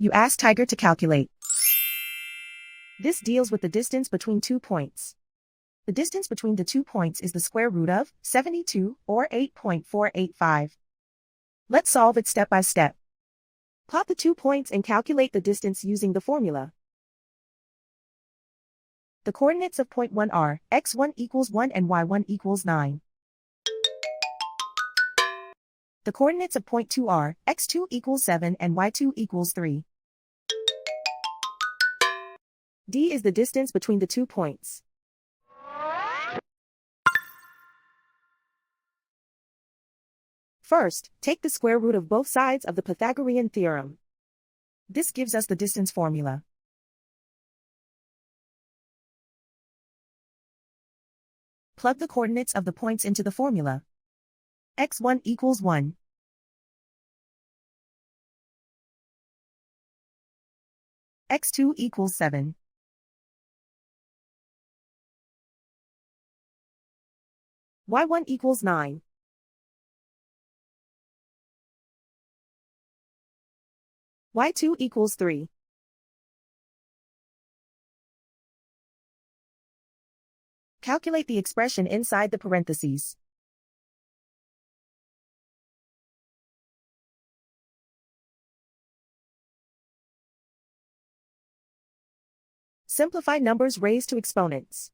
You ask Tiger to calculate. This deals with the distance between 2 points. The distance between the 2 points is the square root of 72, or 8.485. Let's solve it step by step. Plot the 2 points and calculate the distance using the formula. The coordinates of point 1 are x1 equals 1 and y1 equals 9. The coordinates of point 2 are x2 equals 7 and y2 equals 3. D is the distance between the 2 points. First, take the square root of both sides of the Pythagorean theorem. This gives us the distance formula. Plug the coordinates of the points into the formula. x1 equals 1. x2 equals 7. y1 equals 9. y2 equals 3. Calculate the expression inside the parentheses. Simplify numbers raised to exponents.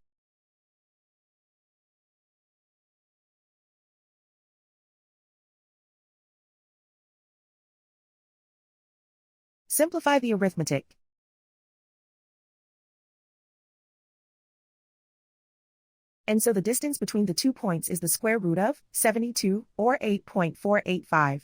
Simplify the arithmetic. And so the distance between the 2 points is the square root of 72, or 8.485.